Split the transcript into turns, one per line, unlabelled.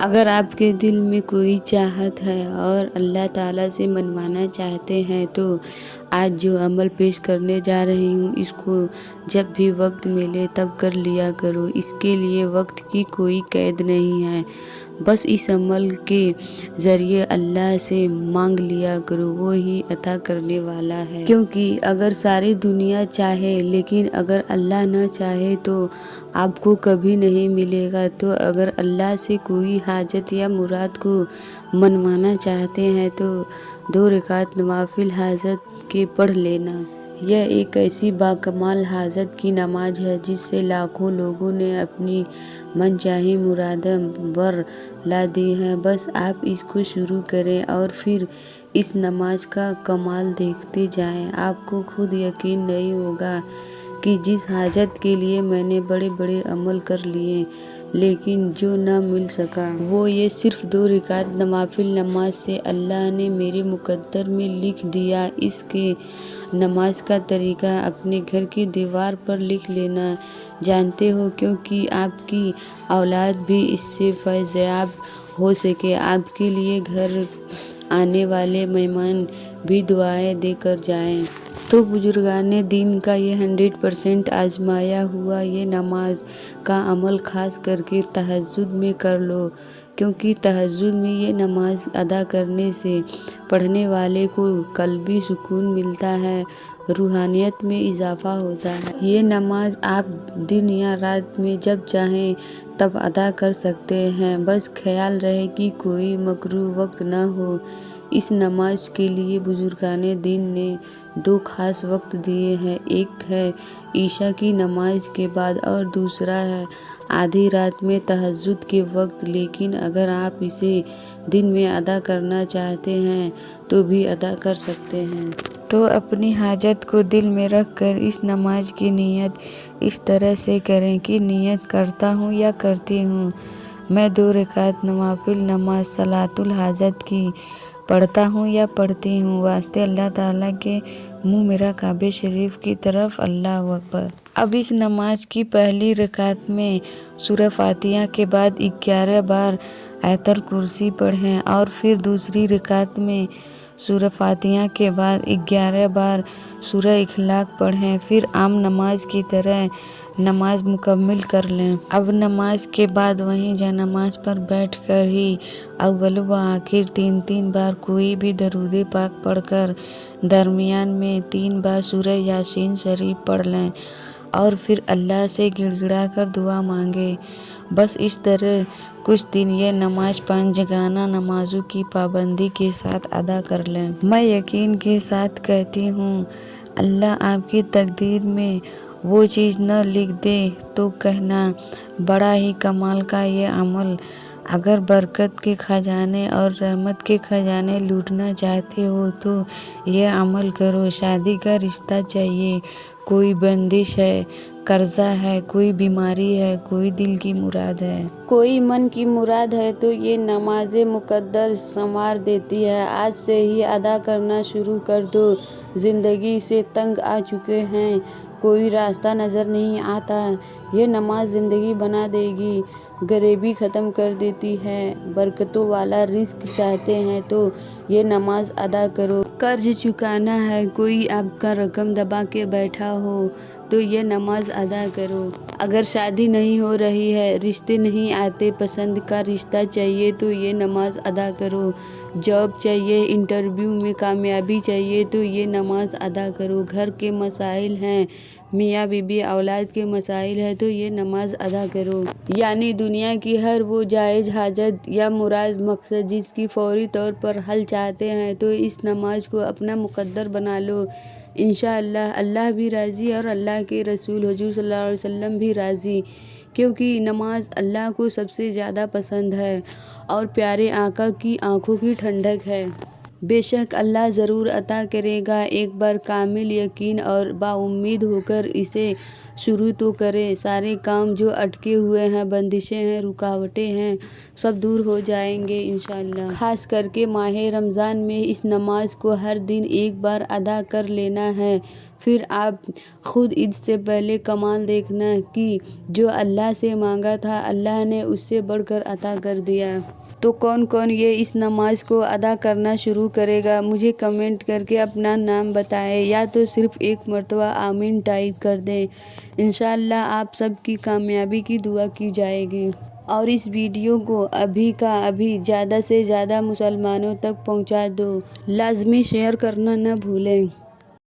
اگر آپ کے دل میں کوئی چاہت ہے اور اللہ تعالیٰ سے منوانا چاہتے ہیں تو آج جو عمل پیش کرنے جا رہی ہوں اس کو جب بھی وقت ملے تب کر لیا کرو۔ اس کے لیے وقت کی کوئی قید نہیں ہے، بس اس عمل کے ذریعے اللہ سے مانگ لیا کرو، وہ ہی عطا کرنے والا ہے۔ کیونکہ اگر ساری دنیا چاہے لیکن اگر اللہ نہ چاہے تو آپ کو کبھی نہیں ملے گا۔ تو اگر اللہ سے کوئی حاجت یا مراد کو منوانا چاہتے ہیں تو 2 رکعت نوافل حاجت کے پڑھ لینا۔ یہ ایک ایسی باکمال حاجت کی نماز ہے جس سے لاکھوں لوگوں نے اپنی من چاہی مرادیں بر لا دی ہیں۔ بس آپ اس کو شروع کریں اور پھر اس نماز کا کمال دیکھتے جائیں۔ آپ کو خود یقین نہیں ہوگا کہ جس حاجت کے لیے میں نے بڑے بڑے عمل کر لیے لیکن جو نہ مل سکا وہ یہ صرف 2 رکعت نوافل نماز سے اللہ نے میرے مقدر میں لکھ دیا۔ اس کے نماز کا طریقہ اپنے گھر کی دیوار پر لکھ لینا جانتے ہو کیونکہ آپ کی اولاد بھی اس سے فیض یاب ہو سکے۔ آپ کے لیے گھر آنے والے مہمان بھی دعائیں دے کر جائیں۔ تو بزرگان دین کا یہ 100% آزمایا ہوا یہ نماز کا عمل خاص کر کے تہجد میں کر لو، کیونکہ تہجد میں یہ نماز ادا کرنے سے پڑھنے والے کو قلبی سکون ملتا ہے، روحانیت میں اضافہ ہوتا ہے۔ یہ نماز آپ دن یا رات میں جب چاہیں تب ادا کر سکتے ہیں، بس خیال رہے کہ کوئی مکروہ وقت نہ ہو۔ اس نماز کے لیے بزرگان دین نے 2 خاص وقت دیے ہیں، ایک ہے عشاء کی نماز کے بعد اور دوسرا ہے آدھی رات میں تہجد کے وقت۔ لیکن اگر آپ اسے دن میں ادا کرنا چاہتے ہیں تو بھی ادا کر سکتے ہیں۔ تو اپنی حاجت کو دل میں رکھ کر اس نماز کی نیت اس طرح سے کریں کہ نیت کرتا ہوں یا کرتی ہوں میں 2 رکعت نوافل نماز صلاۃ الحاجت کی پڑھتا ہوں یا پڑھتی ہوں، واسطے اللہ تعالیٰ کے منہ میرا کعبہ شریف کی طرف، اللہ اکبر۔ اب اس نماز کی پہلی رکعت میں سورہ فاتحہ کے بعد 11 بار آیت الکرسی پڑھیں اور پھر دوسری رکعت میں سورہ فاتحہ کے بعد 11 بار سورہ اخلاق پڑھیں، پھر عام نماز کی طرح نماز مکمل کر لیں۔ اب نماز کے بعد وہیں جا نماز پر بیٹھ کر ہی اول و آخر 3 بار کوئی بھی درود پاک پڑھ کر درمیان میں 3 بار سورہ یاسین شریف پڑھ لیں اور پھر اللہ سے گڑ گڑا کر دعا مانگیں۔ بس اس طرح کچھ دن یہ نماز 5 جگانہ نمازوں کی پابندی کے ساتھ ادا کر لیں۔ میں یقین کے ساتھ کہتی ہوں اللہ آپ کی تقدیر میں وہ چیز نہ لکھ دے تو کہنا بڑا ہی کمال کا یہ عمل۔ اگر برکت کے خزانے اور رحمت کے خزانے لوٹنا چاہتے ہو تو یہ عمل کرو۔ شادی کا رشتہ چاہیے، کوئی بندش ہے، قرضہ ہے، کوئی بیماری ہے، کوئی دل کی مراد ہے، کوئی من کی مراد ہے تو یہ نماز مقدر سنوار دیتی ہے۔ آج سے ہی ادا کرنا شروع کر دو۔ زندگی سے تنگ آ چکے ہیں، کوئی راستہ نظر نہیں آتا، یہ نماز زندگی بنا دے گی، غریبی ختم کر دیتی ہے۔ برکتوں والا رزق چاہتے ہیں تو یہ نماز ادا کرو۔ قرض چکانا ہے، کوئی آپ کا رقم دبا کے بیٹھا ہو تو یہ نماز ادا کرو۔ اگر شادی نہیں ہو رہی ہے، رشتے نہیں آتے، پسند کا رشتہ چاہیے تو یہ نماز ادا کرو۔ جاب چاہیے، انٹرویو میں کامیابی چاہیے تو یہ نماز ادا کرو۔ گھر کے مسائل ہیں، میاں بیوی اولاد کے مسائل ہیں تو یہ نماز ادا کرو۔ یعنی دنیا کی ہر وہ جائز حاجت یا مراد مقصد جس کی فوری طور پر حل چاہتے ہیں تو اس نماز کو اپنا مقدر بنا لو۔ انشاءاللہ اللہ بھی راضی اور اللہ کے رسول حضور صلی اللہ علیہ وسلم بھی راضی، کیونکہ نماز اللہ کو سب سے زیادہ پسند ہے اور پیارے آقا کی آنکھوں کی ٹھنڈک ہے۔ بے شک اللہ ضرور عطا کرے گا، ایک بار کامل یقین اور باامید ہو کر اسے شروع تو کریں۔ سارے کام جو اٹکے ہوئے ہیں، بندشیں ہیں، رکاوٹیں ہیں، سب دور ہو جائیں گے انشاءاللہ۔ خاص کر کے ماہ رمضان میں اس نماز کو ہر دن ایک بار ادا کر لینا ہے، پھر آپ خود عید سے پہلے کمال دیکھنا کہ جو اللہ سے مانگا تھا اللہ نے اس سے بڑھ کر عطا کر دیا۔ تو کون کون یہ اس نماز کو ادا کرنا شروع کرے گا؟ مجھے کمنٹ کر کے اپنا نام بتائیں، یا تو صرف ایک مرتبہ آمین ٹائپ کر دیں۔ انشاءاللہ آپ سب کی کامیابی کی دعا کی جائے گی۔ اور اس ویڈیو کو ابھی کا ابھی زیادہ سے زیادہ مسلمانوں تک پہنچا دو، لازمی شیئر کرنا نہ بھولیں۔